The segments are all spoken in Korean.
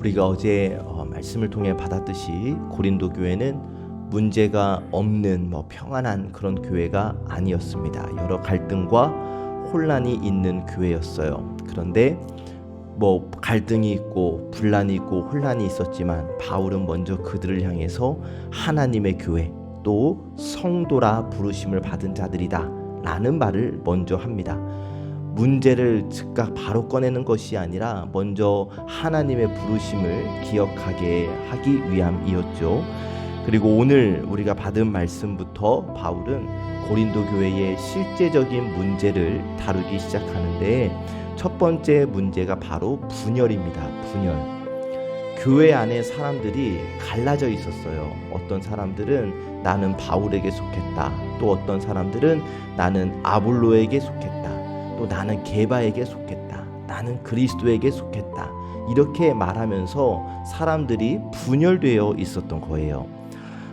우리가 어제 말씀을 통해 받았듯이 고린도 교회는 문제가 없는 평안한 그런 교회가 아니었습니다. 여러 갈등과 혼란이 있는 교회였어요. 그런데 갈등이 있고 분란이 있고 혼란이 있었지만 바울은 먼저 그들을 향해서 하나님의 교회, 또 성도라 부르심을 받은 자들이다 라는 말을 먼저 합니다. 문제를 즉각 바로 꺼내는 것이 아니라 먼저 하나님의 부르심을 기억하게 하기 위함이었죠. 그리고 오늘 우리가 받은 말씀부터 바울은 고린도 교회의 실제적인 문제를 다루기 시작하는데, 첫 번째 문제가 바로 분열입니다. 분열. 교회 안에 사람들이 갈라져 있었어요. 어떤 사람들은 나는 바울에게 속했다, 또 어떤 사람들은 나는 아볼로에게 속했다, 또 나는 게바에게 속했다, 나는 그리스도에게 속했다, 이렇게 말하면서 사람들이 분열되어 있었던 거예요.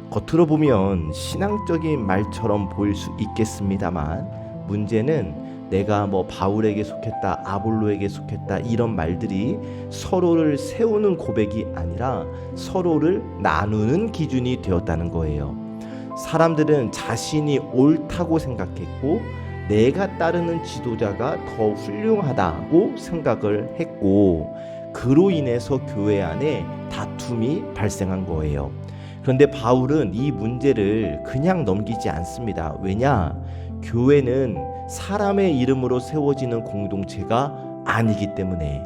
겉으로 보면 신앙적인 말처럼 보일 수 있겠습니다만, 문제는 내가 바울에게 속했다, 아볼로에게 속했다, 이런 말들이 서로를 세우는 고백이 아니라 서로를 나누는 기준이 되었다는 거예요. 사람들은 자신이 옳다고 생각했고, 내가 따르는 지도자가 더 훌륭하다고 생각을 했고, 그로 인해서 교회 안에 다툼이 발생한 거예요. 그런데 바울은 이 문제를 그냥 넘기지 않습니다. 왜냐? 교회는 사람의 이름으로 세워지는 공동체가 아니기 때문에,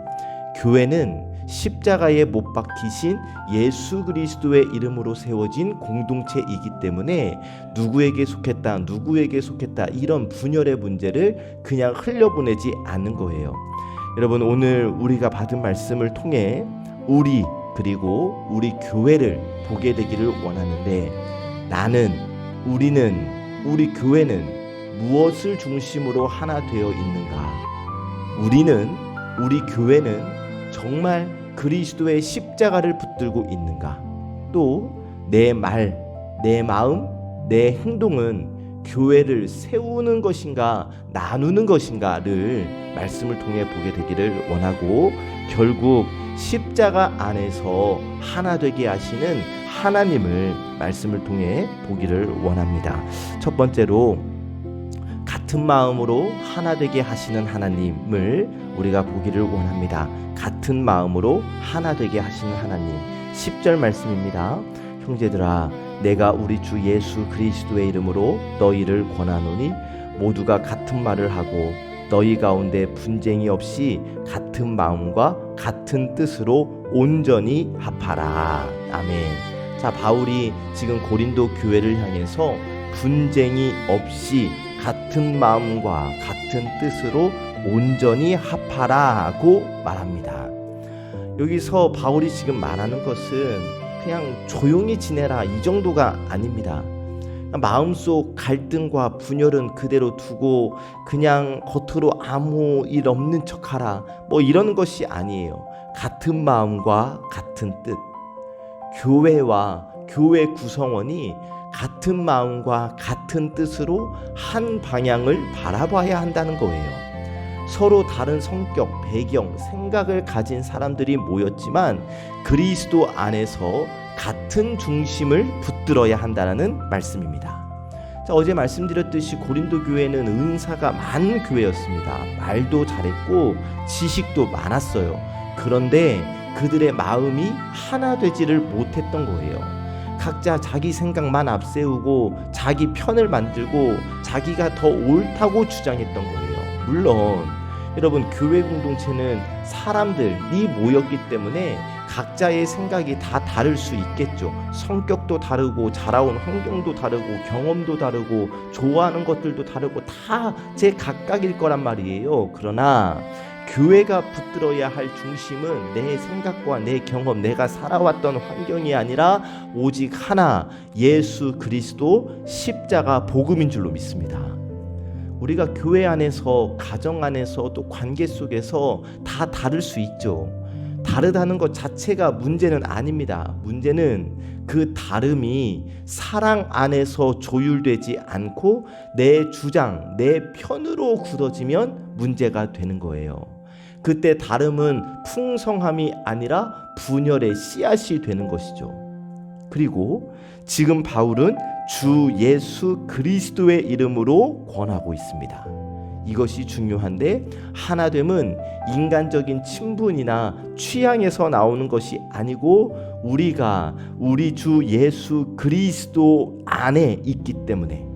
교회는 십자가에 못 박히신 예수 그리스도의 이름으로 세워진 공동체이기 때문에 누구에게 속했다, 누구에게 속했다, 이런 분열의 문제를 그냥 흘려보내지 않는 거예요. 여러분, 오늘 우리가 받은 말씀을 통해 그리고 우리 교회를 보게 되기를 원하는데, 우리는, 우리 교회는 무엇을 중심으로 하나 되어 있는가? 우리 교회는 정말 그리스도의 십자가를 붙들고 있는가? 또 내 말, 내 마음, 내 행동은 교회를 세우는 것인가, 나누는 것인가를 말씀을 통해 보게 되기를 원하고, 결국 십자가 안에서 하나 되게 하시는 하나님을 말씀을 통해 보기를 원합니다. 첫 번째로, 같은 마음으로 하나 되게 하시는 하나님을 우리가 보기를 원합니다. 같은 마음으로 하나 되게 하시는 하나님. 10절 말씀입니다. 형제들아, 내가 우리 주 예수 그리스도의 이름으로 너희를 권하노니 모두가 같은 말을 하고 너희 가운데 분쟁이 없이 같은 마음과 같은 뜻으로 온전히 합하라. 아멘. 자, 바울이 지금 고린도 교회를 향해서 분쟁이 없이 같은 마음과 같은 뜻으로 온전히 합하라고 말합니다. 여기서 바울이 지금 말하는 것은 그냥 조용히 지내라, 이 정도가 아닙니다. 마음속 갈등과 분열은 그대로 두고 그냥 겉으로 아무 일 없는 척하라, 이런 것이 아니에요. 같은 마음과 같은 뜻. 교회와 교회 구성원이 같은 마음과 같은 뜻으로 한 방향을 바라봐야 한다는 거예요. 서로 다른 성격, 배경, 생각을 가진 사람들이 모였지만 그리스도 안에서 같은 중심을 붙들어야 한다는 말씀입니다. 자, 어제 말씀드렸듯이 고린도 교회는 은사가 많은 교회였습니다. 말도 잘했고 지식도 많았어요. 그런데 그들의 마음이 하나 되지를 못했던 거예요. 각자 자기 생각만 앞세우고 자기 편을 만들고 자기가 더 옳다고 주장했던 거예요. 물론 여러분, 교회 공동체는 사람들이 모였기 때문에 각자의 생각이 다 다를 수 있겠죠. 성격도 다르고 자라온 환경도 다르고 경험도 다르고 좋아하는 것들도 다르고 다 제 각각일 거란 말이에요. 그러나 교회가 붙들어야 할 중심은 내 생각과 내 경험, 내가 살아왔던 환경이 아니라 오직 하나, 예수 그리스도 십자가 복음인 줄로 믿습니다. 우리가 교회 안에서, 가정 안에서, 또 관계 속에서 다 다를 수 있죠. 다르다는 것 자체가 문제는 아닙니다. 문제는 그 다름이 사랑 안에서 조율되지 않고 내 주장, 내 편으로 굳어지면 문제가 되는 거예요. 그때 다름은 풍성함이 아니라 분열의 씨앗이 되는 것이죠. 그리고 지금 바울은 주 예수 그리스도의 이름으로 권하고 있습니다. 이것이 중요한데, 하나됨은 인간적인 친분이나 취향에서 나오는 것이 아니고 우리가 우리 주 예수 그리스도 안에 있기 때문에,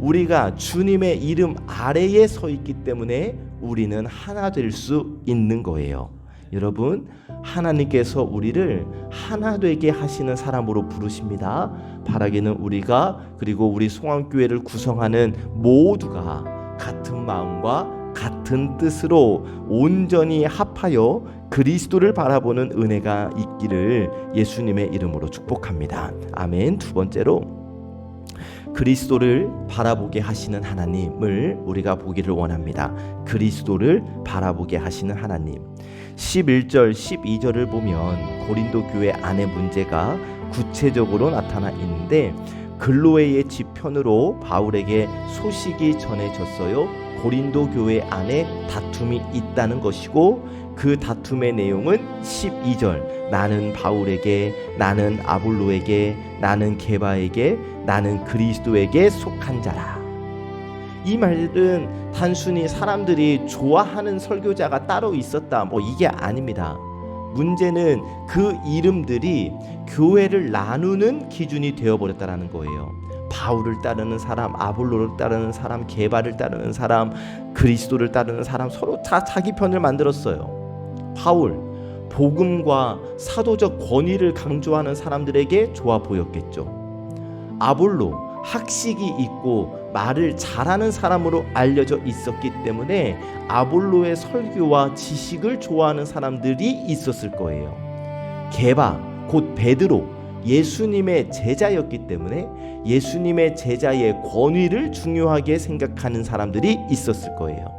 우리가 주님의 이름 아래에 서 있기 때문에 우리는 하나 될 수 있는 거예요. 여러분, 하나님께서 우리를 하나 되게 하시는 사람으로 부르십니다. 바라기는 우리가, 그리고 우리 송암교회를 구성하는 모두가 같은 마음과 같은 뜻으로 온전히 합하여 그리스도를 바라보는 은혜가 있기를 예수님의 이름으로 축복합니다. 아멘. 두 번째로, 그리스도를 바라보게 하시는 하나님을 우리가 보기를 원합니다. 그리스도를 바라보게 하시는 하나님. 11절 12절을 보면 고린도 교회 안의 문제가 구체적으로 나타나 있는데, 글로에의 지편으로 바울에게 소식이 전해졌어요. 고린도 교회 안에 다툼이 있다는 것이고, 그 다툼의 내용은 12절, 나는 바울에게, 나는 아볼로에게, 나는 게바에게, 나는 그리스도에게 속한 자라. 이 말은 단순히 사람들이 좋아하는 설교자가 따로 있었다, 이게 아닙니다. 문제는 그 이름들이 교회를 나누는 기준이 되어버렸다는 거예요. 바울을 따르는 사람, 아볼로를 따르는 사람, 게바를 따르는 사람, 그리스도를 따르는 사람, 서로 다 자기 편을 만들었어요. 바울, 복음과 사도적 권위를 강조하는 사람들에게 좋아 보였겠죠. 아볼로, 학식이 있고 말을 잘하는 사람으로 알려져 있었기 때문에 아볼로의 설교와 지식을 좋아하는 사람들이 있었을 거예요. 게바, 곧 베드로, 예수님의 제자였기 때문에 예수님의 제자의 권위를 중요하게 생각하는 사람들이 있었을 거예요.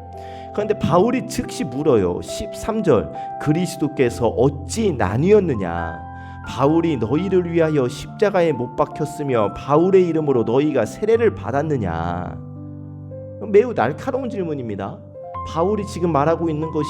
그런데 바울이 즉시 물어요. 13절, 그리스도께서 어찌 나뉘었느냐? 바울이 너희를 위하여 십자가에 못 박혔으며 바울의 이름으로 너희가 세례를 받았느냐? 매우 날카로운 질문입니다. 바울이 지금 말하고 있는 것이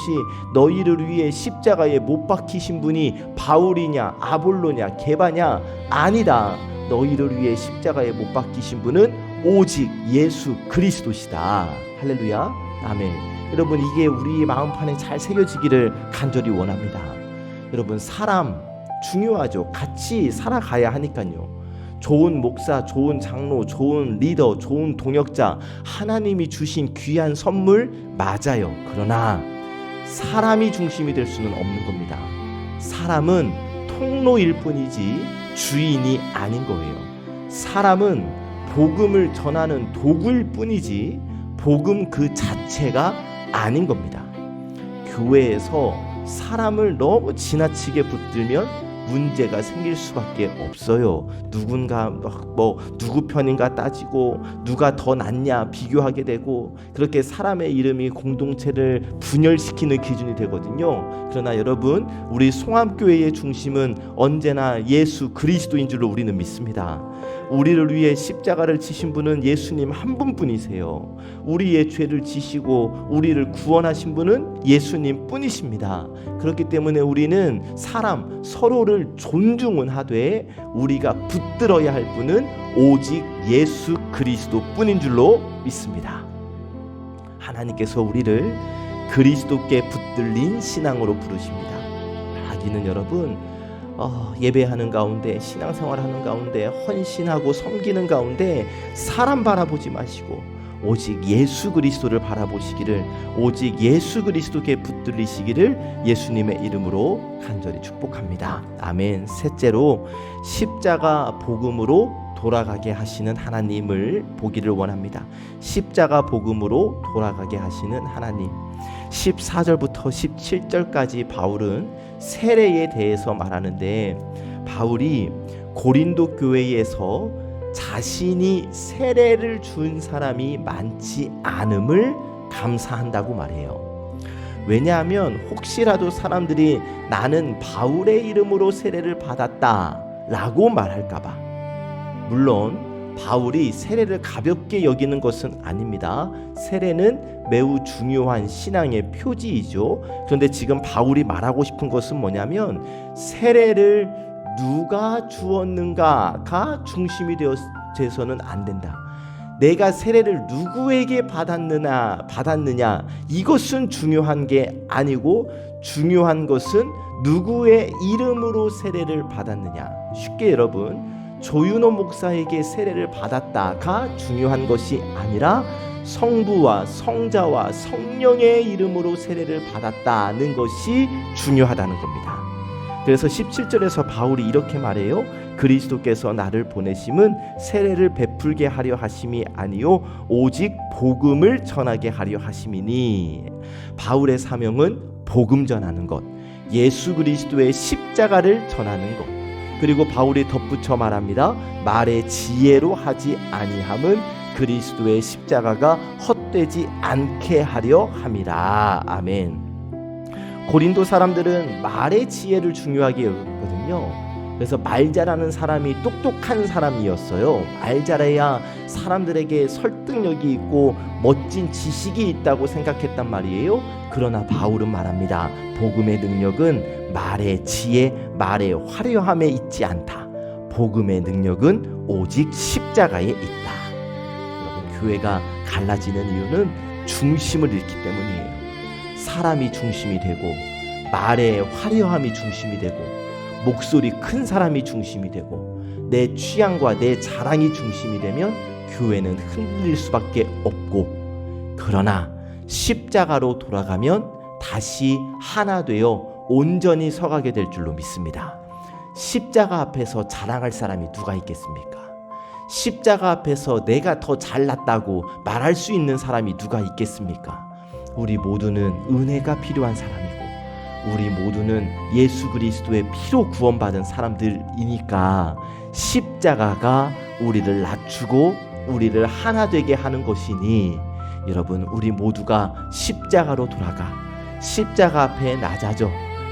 너희를 위해 십자가에 못 박히신 분이 바울이냐, 아볼로냐, 게바냐? 아니다. 너희를 위해 십자가에 못 박히신 분은 오직 예수 그리스도시다. 할렐루야. 아멘. 여러분, 이게 우리 마음판에 잘 새겨지기를 간절히 원합니다. 여러분, 사람 중요하죠. 같이 살아가야 하니까요. 좋은 목사, 좋은 장로, 좋은 리더, 좋은 동역자, 하나님이 주신 귀한 선물 맞아요. 그러나 사람이 중심이 될 수는 없는 겁니다. 사람은 통로일 뿐이지 주인이 아닌 거예요. 사람은 복음을 전하는 도구일 뿐이지 복음 그 자체가 아닌 겁니다. 교회에서 사람을 너무 지나치게 붙들면 문제가 생길 수밖에 없어요. 누군가 누구 편인가 따지고 누가 더 낫냐 비교하게 되고, 그렇게 사람의 이름이 공동체를 분열시키는 기준이 되거든요. 그러나 여러분, 우리 송암교회의 중심은 언제나 예수 그리스도인 줄로 우리는 믿습니다. 우리를 위해 십자가를 지신 분은 예수님 한 분뿐이세요. 우리의 죄를 지시고 우리를 구원하신 분은 예수님 뿐이십니다. 그렇기 때문에 우리는 사람 서로를 존중은 하되 우리가 붙들어야 할 분은 오직 예수 그리스도 뿐인 줄로 믿습니다. 하나님께서 우리를 그리스도께 붙들린 신앙으로 부르십니다. 하기는 여러분, 예배하는 가운데, 신앙생활하는 가운데, 헌신하고 섬기는 가운데 사람 바라보지 마시고 오직 예수 그리스도를 바라보시기를, 오직 예수 그리스도께 붙들리시기를 예수님의 이름으로 간절히 축복합니다. 아멘. 셋째로, 십자가 복음으로 돌아가게 하시는 하나님을 보기를 원합니다. 십자가 복음으로 돌아가게 하시는 하나님. 14절부터 17절까지 바울은 세례에 대해서 말하는데, 바울이 고린도 교회에서 자신이 세례를 준 사람이 많지 않음을 감사한다고 말해요. 왜냐하면 혹시라도 사람들이 나는 바울의 이름으로 세례를 받았다 라고 말할까봐. 물론 바울이 세례를 가볍게 여기는 것은 아닙니다. 세례는 매우 중요한 신앙의 표지이죠. 그런데 지금 바울이 말하고 싶은 것은 뭐냐면 세례를 누가 주었는가가 중심이 되어서는 안 된다. 내가 세례를 누구에게 받았느냐 이것은 중요한 게 아니고 중요한 것은 누구의 이름으로 세례를 받았느냐. 쉽게 여러분, 조윤호 목사에게 세례를 받았다가 중요한 것이 아니라 성부와 성자와 성령의 이름으로 세례를 받았다는 것이 중요하다는 겁니다. 그래서 17절에서 바울이 이렇게 말해요. 그리스도께서 나를 보내심은 세례를 베풀게 하려 하심이 아니요 오직 복음을 전하게 하려 하심이니. 바울의 사명은 복음 전하는 것, 예수 그리스도의 십자가를 전하는 것. 그리고 바울이 덧붙여 말합니다. 말의 지혜로 하지 아니함은 그리스도의 십자가가 헛되지 않게 하려 함이라. 아멘. 고린도 사람들은 말의 지혜를 중요하게 여겼거든요. 그래서 말 잘하는 사람이 똑똑한 사람이었어요. 말 잘해야 사람들에게 설득력이 있고 멋진 지식이 있다고 생각했단 말이에요. 그러나 바울은 말합니다. 복음의 능력은 말의 지혜, 말의 화려함에 있지 않다. 복음의 능력은 오직 십자가에 있다. 여러분, 교회가 갈라지는 이유는 중심을 잃기 때문이에요. 사람이 중심이 되고 말의 화려함이 중심이 되고 목소리 큰 사람이 중심이 되고 내 취향과 내 자랑이 중심이 되면 교회는 흔들릴 수밖에 없고, 그러나 십자가로 돌아가면 다시 하나 되어 온전히 서가게 될 줄로 믿습니다. 십자가 앞에서 자랑할 사람이 누가 있겠습니까? 십자가 앞에서 내가 더 잘났다고 말할 수 있는 사람이 누가 있겠습니까? 우리 모두는 은혜가 필요한 사람이고 우리 모두는 예수 그리스도의 피로 구원받은 사람들이니까 십자가가 우리를 낮추고 우리를 하나 되게 하는 것이니, 여러분, 우리 모두가 십자가로 돌아가 십자가 앞에 낮아져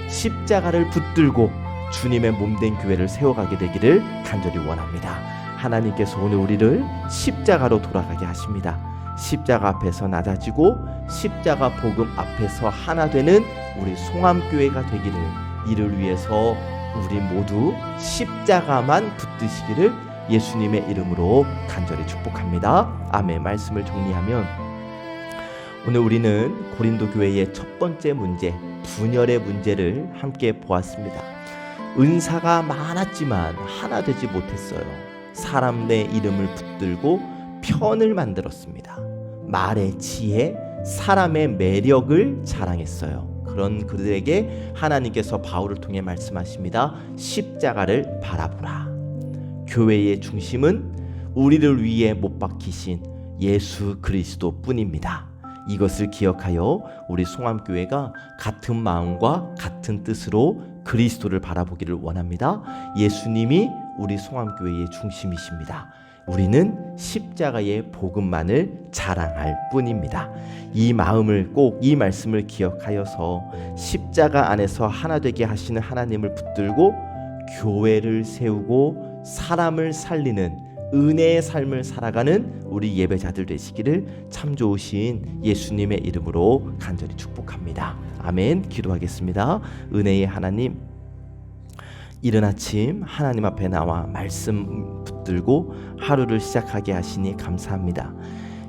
십자가를 붙들고 주님의 몸된 교회를 세워가게 되기를 간절히 원합니다. 하나님께서 오늘 우리를 십자가로 돌아가게 하십니다. 십자가 앞에서 낮아지고 십자가 복음 앞에서 하나 되는 우리 송암교회가 되기를, 이를 위해서 우리 모두 십자가만 붙드시기를 예수님의 이름으로 간절히 축복합니다. 아멘. 말씀을 정리하면 오늘 우리는 고린도 교회의 첫 번째 문제, 분열의 문제를 함께 보았습니다. 은사가 많았지만 하나 되지 못했어요. 사람 내 이름을 붙들고 편을 만들었습니다. 말의 지혜, 사람의 매력을 자랑했어요. 그런 그들에게 하나님께서 바울을 통해 말씀하십니다. 십자가를 바라보라. 교회의 중심은 우리를 위해 못 박히신 예수 그리스도 뿐입니다. 이것을 기억하여 우리 송암교회가 같은 마음과 같은 뜻으로 그리스도를 바라보기를 원합니다. 예수님이 우리 송암교회의 중심이십니다. 우리는 십자가의 복음만을 자랑할 뿐입니다. 이 마음을 꼭, 이 말씀을 기억하여서 십자가 안에서 하나 되게 하시는 하나님을 붙들고 교회를 세우고 사람을 살리는 은혜의 삶을 살아가는 우리 예배자들 되시기를 참 좋으신 예수님의 이름으로 간절히 축복합니다. 아멘. 기도하겠습니다. 은혜의 하나님, 이른 아침 하나님 앞에 나와 말씀 붙들고 하루를 시작하게 하시니 감사합니다.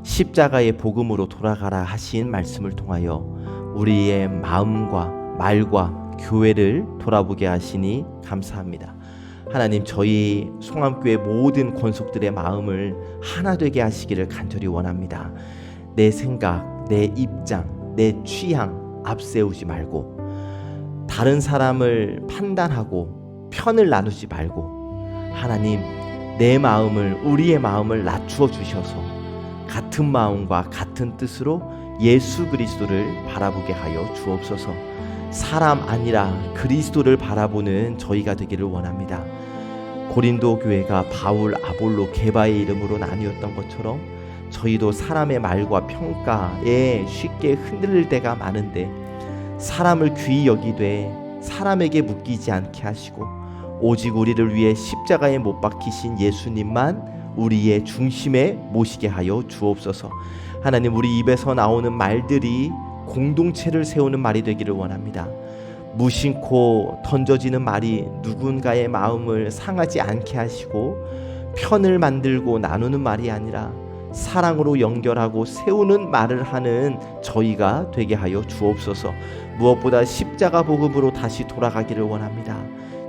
십자가의 복음으로 돌아가라 하신 말씀을 통하여 우리의 마음과 말과 교회를 돌아보게 하시니 감사합니다. 하나님, 저희 송암교회 모든 권속들의 마음을 하나 되게 하시기를 간절히 원합니다. 내 생각, 내 입장, 내 취향 앞세우지 말고 다른 사람을 판단하고 편을 나누지 말고 하나님, 내 마음을, 우리의 마음을 낮추어 주셔서 같은 마음과 같은 뜻으로 예수 그리스도를 바라보게 하여 주옵소서. 사람 아니라 그리스도를 바라보는 저희가 되기를 원합니다. 고린도 교회가 바울, 아볼로, 게바의 이름으로 나뉘었던 것처럼 저희도 사람의 말과 평가에 쉽게 흔들릴 때가 많은데 사람을 귀히 여기되 사람에게 묶이지 않게 하시고 오직 우리를 위해 십자가에 못 박히신 예수님만 우리의 중심에 모시게 하여 주옵소서. 하나님, 우리 입에서 나오는 말들이 공동체를 세우는 말이 되기를 원합니다. 무심코 던져지는 말이 누군가의 마음을 상하지 않게 하시고 편을 만들고 나누는 말이 아니라 사랑으로 연결하고 세우는 말을 하는 저희가 되게 하여 주옵소서. 무엇보다 십자가 복음으로 다시 돌아가기를 원합니다.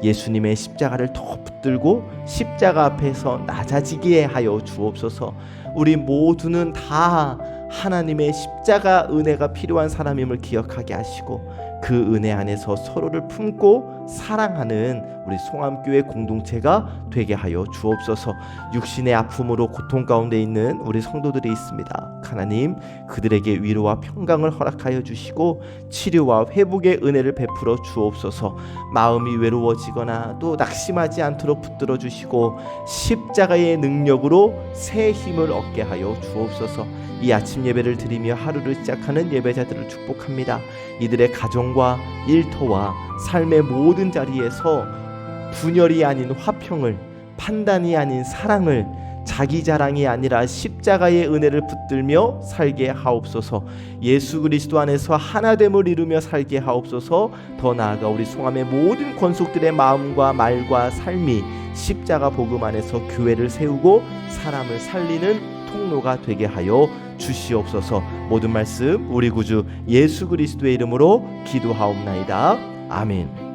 예수님의 십자가를 더 붙들고 십자가 앞에서 낮아지게 하여 주옵소서. 우리 모두는 다 하나님의 십자가 은혜가 필요한 사람임을 기억하게 하시고 그 은혜 안에서 서로를 품고 사랑하는 우리 송암교회 공동체가 되게 하여 주옵소서. 육신의 아픔으로 고통 가운데 있는 우리 성도들이 있습니다. 하나님, 그들에게 위로와 평강을 허락하여 주시고 치료와 회복의 은혜를 베풀어 주옵소서. 마음이 외로워지거나 또 낙심하지 않도록 붙들어 주시고 십자가의 능력으로 새 힘을 얻게 하여 주옵소서. 이 아침 예배를 드리며 하루를 시작하는 예배자들을 축복합니다. 이들의 가정과 일터와 삶의 모든 자리에서 분열이 아닌 화평을, 판단이 아닌 사랑을, 자기 자랑이 아니라 십자가의 은혜를 붙들며 살게 하옵소서. 예수 그리스도 안에서 하나됨을 이루며 살게 하옵소서. 더 나아가 우리 송암의 모든 권속들의 마음과 말과 삶이 십자가 복음 안에서 교회를 세우고 사람을 살리는 통로가 되게 하여 주시옵소서. 모든 말씀 우리 구주 예수 그리스도의 이름으로 기도하옵나이다. 아멘.